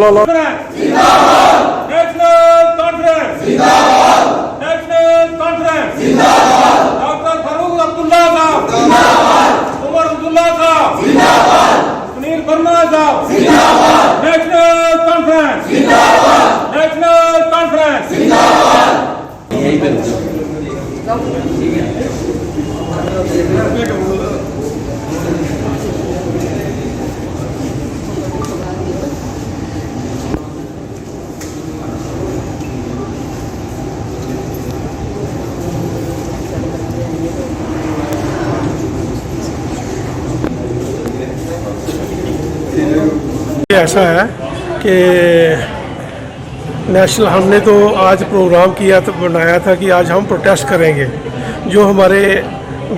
लो लो national conference जिंदाबाद, national conference जिंदाबाद, doctor Farooq Abdullah साहब जिंदाबाद, उमर अब्दुल्ला साहब जिंदाबाद, सुनील वर्मा साहब जिंदाबाद, नेशनल कॉन्फ्रेंस जिंदाबाद, नेशनल कॉन्फ्रेंस जिंदाबाद। ऐसा है कि नेशनल हमने तो आज प्रोग्राम किया तो बनाया था कि आज हम प्रोटेस्ट करेंगे। जो हमारे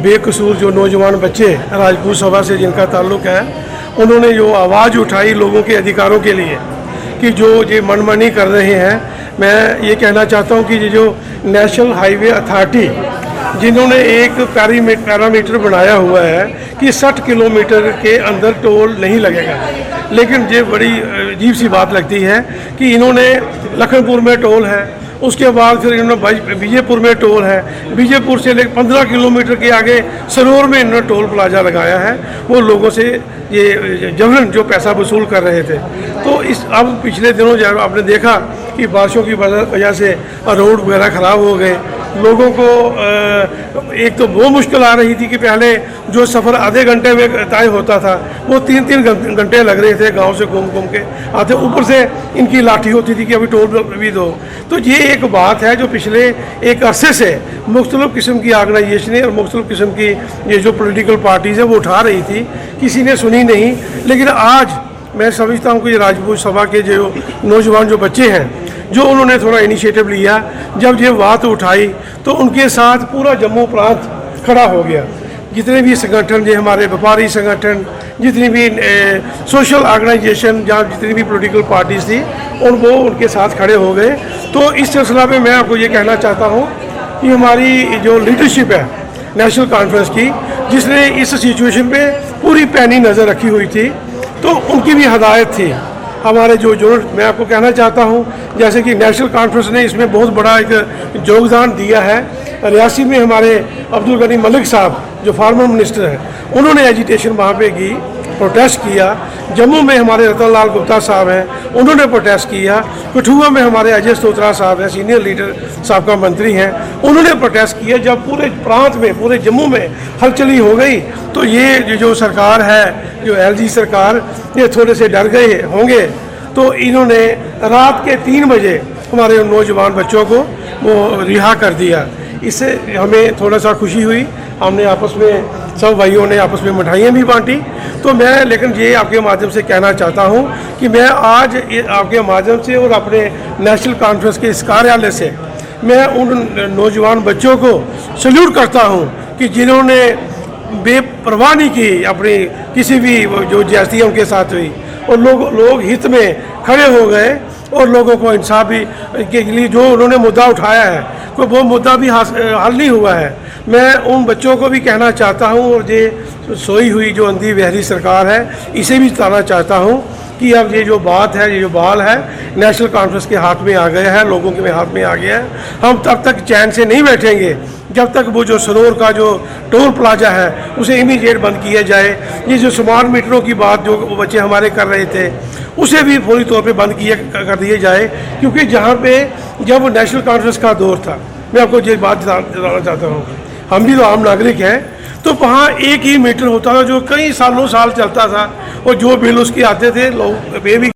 बेकसूर जो नौजवान बच्चे राजपूत सभा से जिनका ताल्लुक़ है, उन्होंने जो आवाज़ उठाई लोगों के अधिकारों के लिए कि जो ये मनमानी कर रहे हैं, मैं ये कहना चाहता हूँ कि ये जो नेशनल हाईवे अथॉरिटी जिन्होंने एक पैरामीटर बनाया हुआ है कि 60 किलोमीटर के अंदर टोल नहीं लगेगा, लेकिन ये बड़ी अजीब सी बात लगती है कि इन्होंने लखनपुर में टोल है, उसके बाद फिर इन्होंने बीजेपुर में टोल है, बीजेपुर से लेकर 15 किलोमीटर के आगे सरोवर में इन्होंने टोल प्लाजा लगाया है। वो लोगों से ये जबरन जो पैसा वसूल कर रहे थे। तो इस अब पिछले दिनों जब आपने देखा कि बारिशों की वजह से रोड वगैरह ख़राब हो गए, लोगों को एक तो वो मुश्किल आ रही थी कि पहले जो सफ़र आधे घंटे में तय होता था वो 3-3 घंटे लग रहे थे गांव से घूम के आते, ऊपर से इनकी लाठी होती थी कि अभी टोल भी दो। तो ये एक बात है जो पिछले एक अरसे से मुख्तलिफ़ किस्म की ऑर्गेनाइजेशनें और मुख्तलिफ़ किस्म की ये जो पॉलिटिकल पार्टीज़ हैं वो उठा रही थी, किसी ने सुनी नहीं। लेकिन आज मैं समझता हूँ कि राजपूत सभा के जो नौजवान जो बच्चे हैं, जो उन्होंने थोड़ा इनिशिएटिव लिया, जब ये बात उठाई तो उनके साथ पूरा जम्मू प्रांत खड़ा हो गया। जितने भी संगठन, जो हमारे व्यापारी संगठन, जितनी भी सोशल ऑर्गेनाइजेशन, जहाँ जितनी भी पॉलिटिकल पार्टीज़ थी, और वो उनके साथ खड़े हो गए। तो इस सिलसिला में मैं आपको ये कहना चाहता हूँ कि हमारी जो लीडरशिप है नेशनल कॉन्फ्रेंस की, जिसने इस सिचुएशन पे पूरी पैनी नज़र रखी हुई थी, तो उनकी भी हदायत थी। हमारे जो मैं आपको कहना चाहता हूँ, जैसे कि नेशनल कॉन्फ्रेंस ने इसमें बहुत बड़ा एक योगदान दिया है। रियासी में हमारे अब्दुल गनी मलिक साहब जो फार्मर मिनिस्टर हैं, उन्होंने एजिटेशन वहाँ पे की, प्रोटेस्ट किया। जम्मू में हमारे रतन लाल गुप्ता साहब हैं, उन्होंने प्रोटेस्ट किया। कठुआ में हमारे अजय स्तोत्रा साहब हैं, सीनियर लीडर साबका मंत्री हैं, उन्होंने प्रोटेस्ट किया। जब पूरे प्रांत में, पूरे जम्मू में हलचली हो गई, तो ये जो सरकार है, जो एलजी सरकार, ये थोड़े से डर गए होंगे। तो इन्होंने रात के 3 बजे हमारे नौजवान बच्चों को वो रिहा कर दिया। इससे हमें थोड़ा सा खुशी हुई। हमने आपस में, सब भाइयों ने आपस में मिठाइयाँ भी बांटी। तो मैं लेकिन ये आपके माध्यम से कहना चाहता हूँ कि मैं आज आपके माध्यम से और अपने नेशनल कॉन्फ्रेंस के इस कार्यालय से मैं उन नौजवान बच्चों को सल्यूट करता हूँ कि जिन्होंने बेपरवाह नहीं की अपनी किसी भी जो ज्यादतियाँ उनके साथ हुई, और लोग हित में खड़े हो गए और लोगों को इंसाफ भी के लिए जो उन्होंने मुद्दा उठाया है, कोई वो मुद्दा भी हल नहीं हुआ है। मैं उन बच्चों को भी कहना चाहता हूँ, और ये सोई हुई जो अंधी बहरी सरकार है, इसे भी बताना चाहता हूँ कि अब ये जो बात है, ये जो बाल है, नेशनल कॉन्फ्रेंस के हाथ में आ गया है, लोगों के हाथ में आ गया है। हम तब तक चैन से नहीं बैठेंगे जब तक वो जो सरोवर का जो टोल प्लाजा है उसे इमीडिएट बंद किया जाए। ये जो स्मार्ट मीटरों की बात जो बच्चे हमारे कर रहे थे, उसे भी पूरी तौर पे बंद कर दिए जाए, क्योंकि जहाँ पे जब नेशनल कॉन्फ्रेंस का दौर था, मैं आपको ये बात बताना चाहता हूँ, हम भी तो आम नागरिक हैं, तो वहाँ एक ही मीटर होता था जो कई सालों साल चलता था, और जो बिल उसके आते थे लोग पे भी